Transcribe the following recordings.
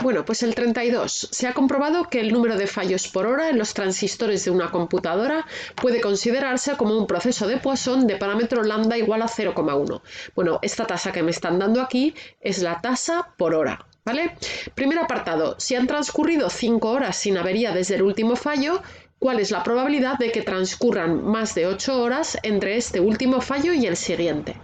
Bueno, pues el 32. Se ha comprobado que el número de fallos por hora en los transistores de una computadora puede considerarse como un proceso de Poisson de parámetro lambda igual a 0,1. Bueno, esta tasa que me están dando aquí es la tasa por hora, ¿vale? Primer apartado. Si han transcurrido 5 horas sin avería desde el último fallo, ¿cuál es la probabilidad de que transcurran más de 8 horas entre este último fallo y el siguiente?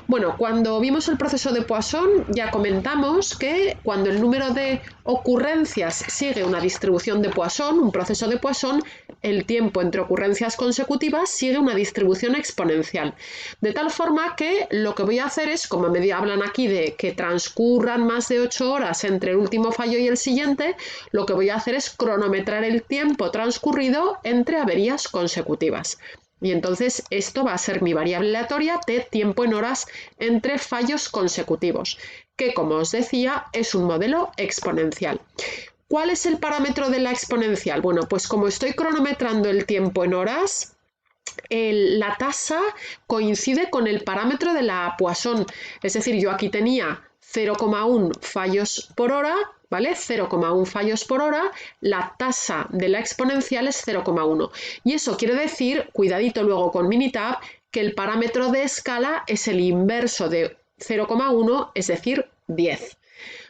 Bueno, cuando vimos el proceso de Poisson ya comentamos que cuando el número de ocurrencias sigue una distribución de Poisson, un proceso de Poisson, el tiempo entre ocurrencias consecutivas sigue una distribución exponencial. De tal forma que lo que voy a hacer es, como me hablan aquí de que transcurran más de 8 horas entre el último fallo y el siguiente, lo que voy a hacer es cronometrar el tiempo transcurrido entre averías consecutivas. Y entonces esto va a ser mi variable aleatoria de tiempo en horas entre fallos consecutivos, que como os decía es un modelo exponencial. ¿Cuál es el parámetro de la exponencial? Bueno, pues como estoy cronometrando el tiempo en horas, la tasa coincide con el parámetro de la Poisson. Es decir, yo aquí tenía 0,1 fallos por hora, ¿vale? 0,1 fallos por hora, la tasa de la exponencial es 0,1. Y eso quiere decir, cuidadito luego con Minitab, que el parámetro de escala es el inverso de 0,1, es decir, 10.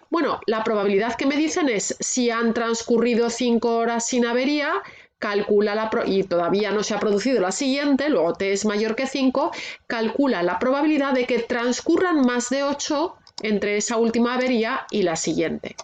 Bueno, la probabilidad que me dicen es si han transcurrido 5 horas sin avería, calcula y todavía no se ha producido la siguiente, luego t es mayor que 5, calcula la probabilidad de que transcurran más de 8 entre esa última avería y la siguiente.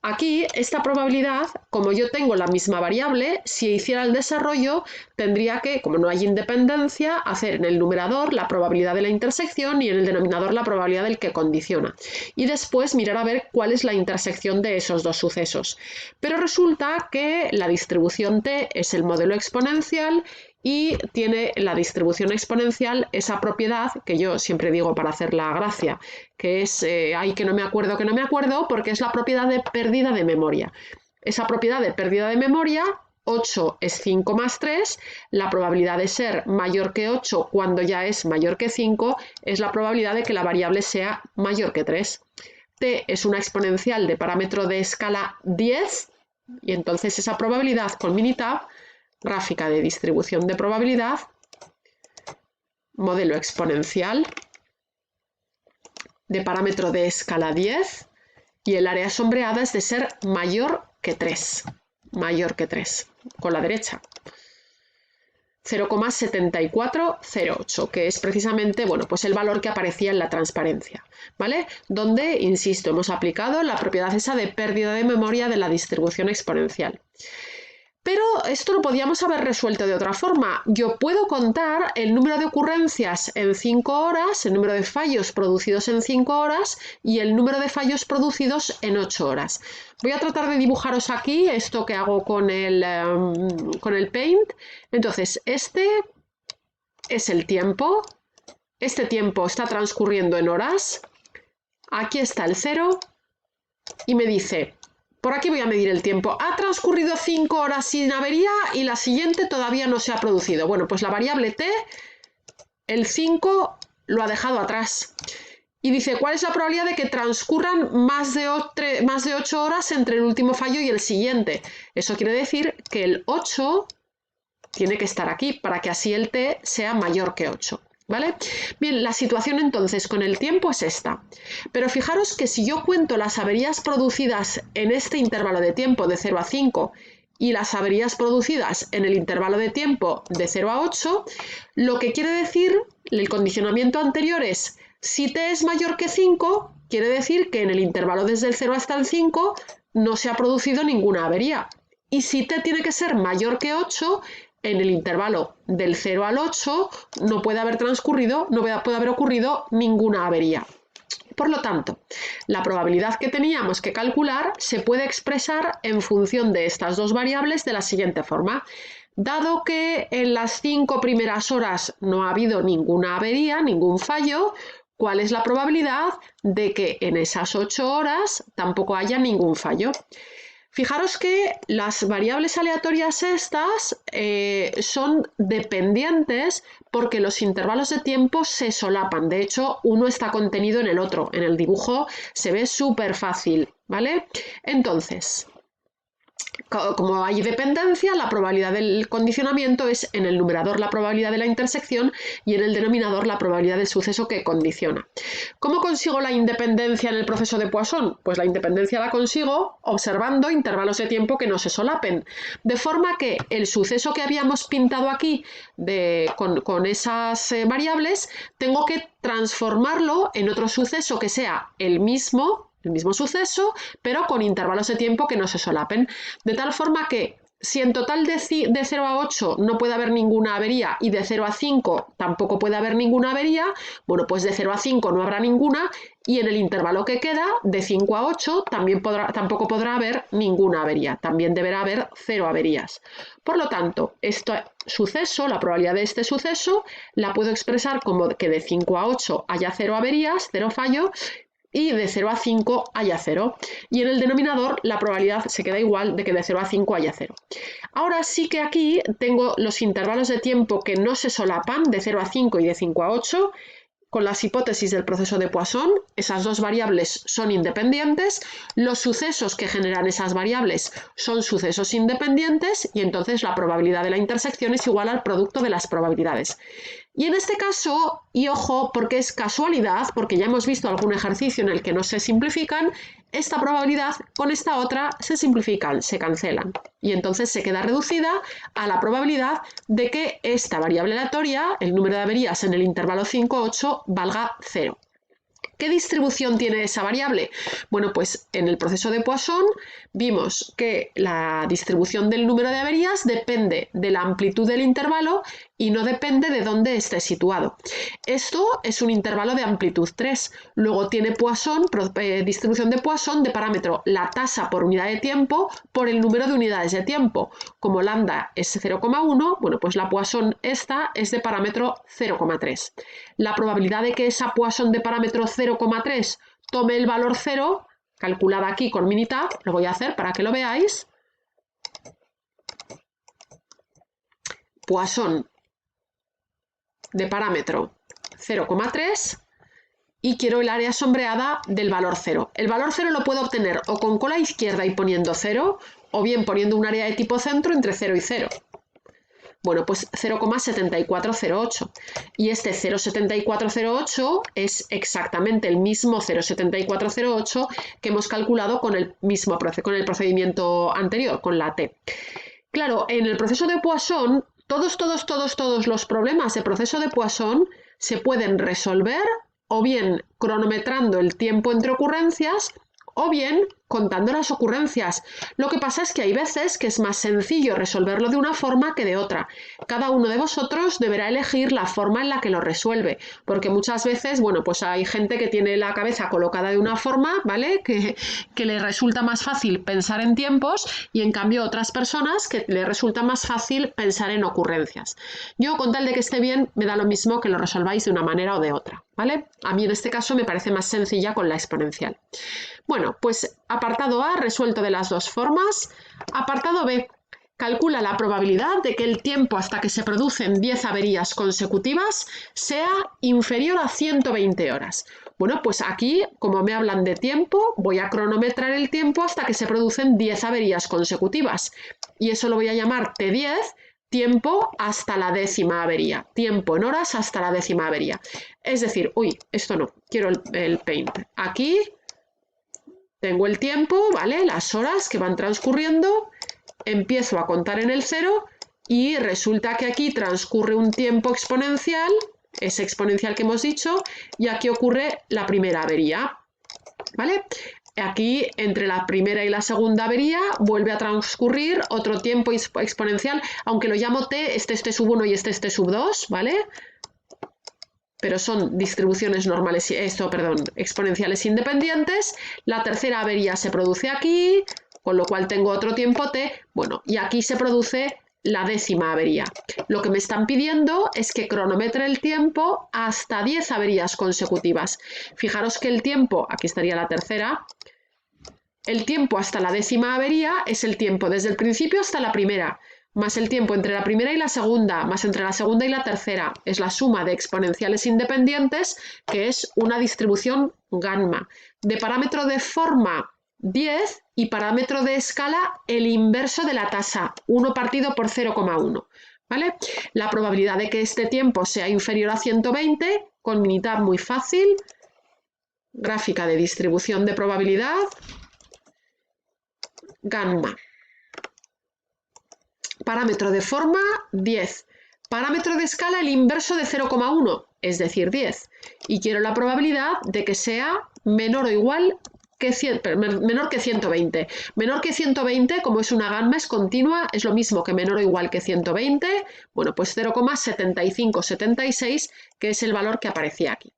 Aquí, esta probabilidad, como yo tengo la misma variable, si hiciera el desarrollo, tendría que, como no hay independencia, hacer en el numerador la probabilidad de la intersección y en el denominador la probabilidad del que condiciona. Y después mirar a ver cuál es la intersección de esos dos sucesos. Pero resulta que la distribución t es el modelo exponencial y tiene la distribución exponencial esa propiedad que yo siempre digo para hacer la gracia, que es, ay, que no me acuerdo, porque es la propiedad de pérdida de memoria. Esa propiedad de pérdida de memoria, 8 es 5 más 3, la probabilidad de ser mayor que 8 cuando ya es mayor que 5 es la probabilidad de que la variable sea mayor que 3. T es una exponencial de parámetro de escala 10 y entonces esa probabilidad con Minitab, gráfica de distribución de probabilidad, modelo exponencial de parámetro de escala 10 y el área sombreada es de ser mayor que 3, con la derecha. 0,7408, que es precisamente, bueno, pues el valor que aparecía en la transparencia, ¿vale? Donde, insisto, hemos aplicado la propiedad esa de pérdida de memoria de la distribución exponencial. Pero esto lo podíamos haber resuelto de otra forma. Yo puedo contar el número de ocurrencias en 5 horas, el número de fallos producidos en 5 horas y el número de fallos producidos en 8 horas. Voy a tratar de dibujaros aquí esto que hago con el Paint. Entonces, este es el tiempo. Este tiempo está transcurriendo en horas. Aquí está el 0 y me dice... Por aquí voy a medir el tiempo. Ha transcurrido 5 horas sin avería y la siguiente todavía no se ha producido. Bueno, pues la variable t, el 5 lo ha dejado atrás. Y dice, ¿cuál es la probabilidad de que transcurran más de 8 horas entre el último fallo y el siguiente? Eso quiere decir que el 8 tiene que estar aquí para que así el t sea mayor que 8. ¿Vale? Bien, la situación entonces con el tiempo es esta. Pero fijaros que si yo cuento las averías producidas en este intervalo de tiempo de 0 a 5 y las averías producidas en el intervalo de tiempo de 0 a 8, lo que quiere decir, el condicionamiento anterior es, si t es mayor que 5, quiere decir que en el intervalo desde el 0 hasta el 5 no se ha producido ninguna avería. Y si t tiene que ser mayor que 8, en el intervalo del 0 al 8 no puede haber ocurrido ninguna avería. Por lo tanto, la probabilidad que teníamos que calcular se puede expresar en función de estas dos variables de la siguiente forma. Dado que en las 5 primeras horas no ha habido ninguna avería, ningún fallo, ¿cuál es la probabilidad de que en esas 8 horas tampoco haya ningún fallo? Fijaros que las variables aleatorias estas son dependientes porque los intervalos de tiempo se solapan. De hecho, uno está contenido en el otro. En el dibujo se ve súper fácil, ¿vale? Entonces, como hay dependencia, la probabilidad del condicionamiento es en el numerador la probabilidad de la intersección y en el denominador la probabilidad del suceso que condiciona. ¿Cómo consigo la independencia en el proceso de Poisson? Pues la independencia la consigo observando intervalos de tiempo que no se solapen, de forma que el suceso que habíamos pintado aquí con esas variables, tengo que transformarlo en otro suceso que sea el mismo suceso, pero con intervalos de tiempo que no se solapen. De tal forma que si en total de 0 a 8 no puede haber ninguna avería y de 0 a 5 tampoco puede haber ninguna avería, bueno, pues de 0 a 5 no habrá ninguna y en el intervalo que queda, de 5 a 8, tampoco podrá haber ninguna avería. También deberá haber 0 averías. Por lo tanto, este suceso, la probabilidad de este suceso, la puedo expresar como que de 5 a 8 haya 0 averías, 0 fallo, y de 0 a 5 haya 0. Y en el denominador la probabilidad se queda igual de que de 0 a 5 haya 0. Ahora sí que aquí tengo los intervalos de tiempo que no se solapan, de 0 a 5 y de 5 a 8. Con las hipótesis del proceso de Poisson, esas dos variables son independientes, los sucesos que generan esas variables son sucesos independientes y entonces la probabilidad de la intersección es igual al producto de las probabilidades. Y en este caso, y ojo, porque es casualidad, porque ya hemos visto algún ejercicio en el que no se simplifican, esta probabilidad con esta otra se simplifican, se cancelan. Y entonces se queda reducida a la probabilidad de que esta variable aleatoria, el número de averías en el intervalo 5-8, valga 0. ¿Qué distribución tiene esa variable? Bueno, pues en el proceso de Poisson vimos que la distribución del número de averías depende de la amplitud del intervalo y no depende de dónde esté situado. Esto es un intervalo de amplitud 3. Luego tiene Poisson, distribución de Poisson de parámetro la tasa por unidad de tiempo por el número de unidades de tiempo. Como lambda es 0,1, bueno, pues la Poisson esta es de parámetro 0,3. La probabilidad de que esa Poisson de parámetro 0,3 tome el valor 0, calculada aquí con Minitab, lo voy a hacer para que lo veáis. Poisson de parámetro 0,3 y quiero el área sombreada del valor 0. El valor 0 lo puedo obtener o con cola izquierda y poniendo 0, o bien poniendo un área de tipo centro entre 0 y 0. Bueno, pues 0,7408. Y este 0,7408 es exactamente el mismo 0,7408 que hemos calculado con el procedimiento anterior, con la T. Claro, en el proceso de Poisson, todos los problemas de proceso de Poisson se pueden resolver o bien cronometrando el tiempo entre ocurrencias o bien contando las ocurrencias. Lo que pasa es que hay veces que es más sencillo resolverlo de una forma que de otra. Cada uno de vosotros deberá elegir la forma en la que lo resuelve, porque muchas veces, bueno, pues hay gente que tiene la cabeza colocada de una forma, ¿vale? Que le resulta más fácil pensar en tiempos y en cambio otras personas que le resulta más fácil pensar en ocurrencias. Yo, con tal de que esté bien, me da lo mismo que lo resolváis de una manera o de otra, ¿vale? A mí en este caso me parece más sencilla con la exponencial. Bueno, pues apartado A resuelto de las dos formas. Apartado B, calcula la probabilidad de que el tiempo hasta que se producen 10 averías consecutivas sea inferior a 120 horas. Bueno, pues aquí, como me hablan de tiempo, voy a cronometrar el tiempo hasta que se producen 10 averías consecutivas. Y eso lo voy a llamar T10, tiempo hasta la 10ª avería. Tiempo en horas hasta la 10ª avería. Es decir, esto no, quiero el Paint. Aquí tengo el tiempo, ¿vale? Las horas que van transcurriendo, empiezo a contar en el 0 y resulta que aquí transcurre un tiempo exponencial, ese exponencial que hemos dicho, y aquí ocurre la primera avería, ¿vale? Aquí, entre la primera y la segunda avería, vuelve a transcurrir otro tiempo exponencial, aunque lo llamo T, este sub 1 y este sub 2, ¿vale? Pero son distribuciones normales, exponenciales independientes. La tercera avería se produce aquí, con lo cual tengo otro tiempo T. Bueno, y aquí se produce la 10ª avería. Lo que me están pidiendo es que cronometre el tiempo hasta 10 averías consecutivas. Fijaros que el tiempo, aquí estaría la tercera, El tiempo hasta la décima avería es el tiempo desde el principio hasta la primera, más el tiempo entre la primera y la segunda, más entre la segunda y la tercera. Es la suma de exponenciales independientes, que es una distribución gamma. De parámetro de forma, 10, y parámetro de escala, el inverso de la tasa, 1 partido por 0,1. ¿Vale? La probabilidad de que este tiempo sea inferior a 120, con Minitab muy fácil, gráfica de distribución de probabilidad, gamma. Parámetro de forma, 10. Parámetro de escala, el inverso de 0,1, es decir, 10. Y quiero la probabilidad de que sea menor o igual que 120. Menor que 120, como es una gamma, es continua, es lo mismo que menor o igual que 120. Bueno, pues 0,7576, que es el valor que aparecía aquí.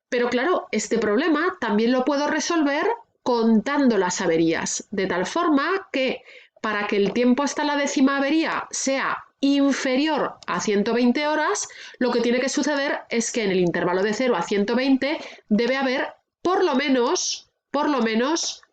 Pero claro, este problema también lo puedo resolver contando las averías, de tal forma que para que el tiempo hasta la décima avería sea inferior a 120 horas, lo que tiene que suceder es que en el intervalo de 0 a 120 debe haber por lo menos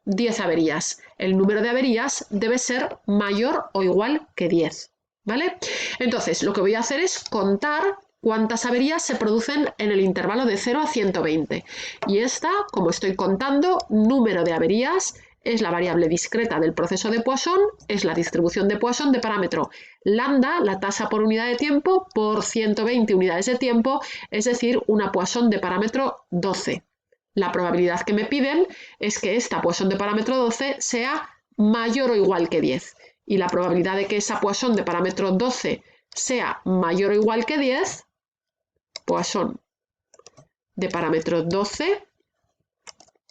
10 averías. El número de averías debe ser mayor o igual que 10. ¿Vale? Entonces, lo que voy a hacer es contar cuántas averías se producen en el intervalo de 0 a 120. Y esta, como estoy contando, número de averías, es la variable discreta del proceso de Poisson, es la distribución de Poisson de parámetro lambda, la tasa por unidad de tiempo, por 120 unidades de tiempo, es decir, una Poisson de parámetro 12. La probabilidad que me piden es que esta Poisson de parámetro 12 sea mayor o igual que 10. Y la probabilidad de que esa Poisson de parámetro 12 sea mayor o igual que 10, Poisson de parámetro 12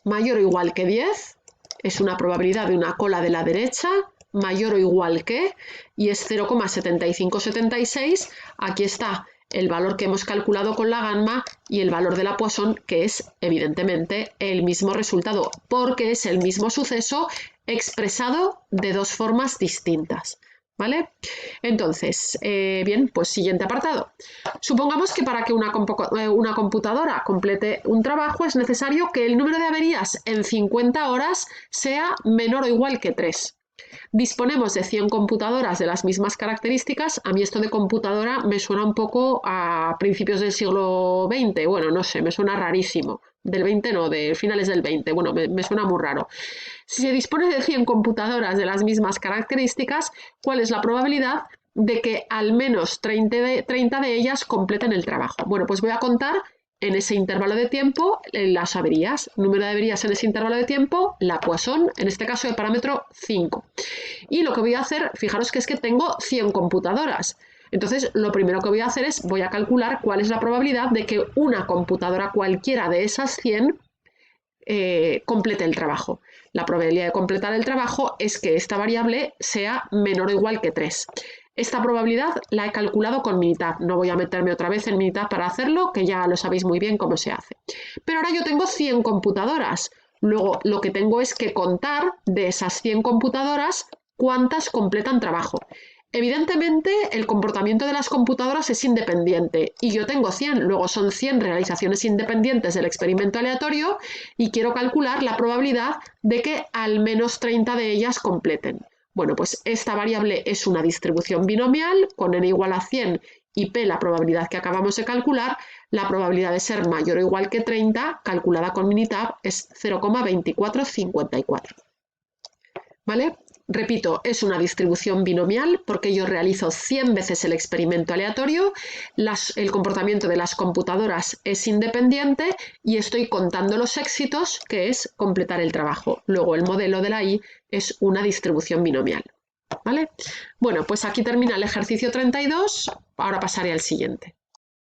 mayor o igual que 10, es una probabilidad de una cola de la derecha, mayor o igual que, y es 0,7576. Aquí está el valor que hemos calculado con la gamma y el valor de la Poisson, que es evidentemente el mismo resultado, porque es el mismo suceso expresado de dos formas distintas. ¿Vale? Entonces, bien, pues siguiente apartado. Supongamos que para que una computadora complete un trabajo es necesario que el número de averías en 50 horas sea menor o igual que 3. Disponemos de 100 computadoras de las mismas características. A mí esto de computadora me suena un poco a principios del siglo XX. Bueno, no sé, me suena rarísimo. Del 20 no, de finales del 20. Bueno, me suena muy raro. Si se dispone de 100 computadoras de las mismas características, ¿cuál es la probabilidad de que al menos 30 de ellas completen el trabajo? Bueno, pues voy a contar en ese intervalo de tiempo las averías. Número de averías en ese intervalo de tiempo, la Poisson, en este caso de parámetro 5. Y lo que voy a hacer, fijaros que es que tengo 100 computadoras. Entonces, lo primero que voy a hacer es, voy a calcular cuál es la probabilidad de que una computadora cualquiera de esas 100 complete el trabajo. La probabilidad de completar el trabajo es que esta variable sea menor o igual que 3. Esta probabilidad la he calculado con Minitab. No voy a meterme otra vez en Minitab para hacerlo, que ya lo sabéis muy bien cómo se hace. Pero ahora yo tengo 100 computadoras. Luego, lo que tengo es que contar de esas 100 computadoras cuántas completan trabajo. Evidentemente, el comportamiento de las computadoras es independiente y yo tengo 100, luego son 100 realizaciones independientes del experimento aleatorio y quiero calcular la probabilidad de que al menos 30 de ellas completen. Bueno, pues esta variable es una distribución binomial con n igual a 100 y p la probabilidad que acabamos de calcular. La probabilidad de ser mayor o igual que 30, calculada con Minitab, es 0,2454. ¿Vale? Repito, es una distribución binomial porque yo realizo 100 veces el experimento aleatorio, el comportamiento de las computadoras es independiente y estoy contando los éxitos, que es completar el trabajo. Luego el modelo de la I es una distribución binomial. ¿Vale? Bueno, pues aquí termina el ejercicio 32, ahora pasaré al siguiente.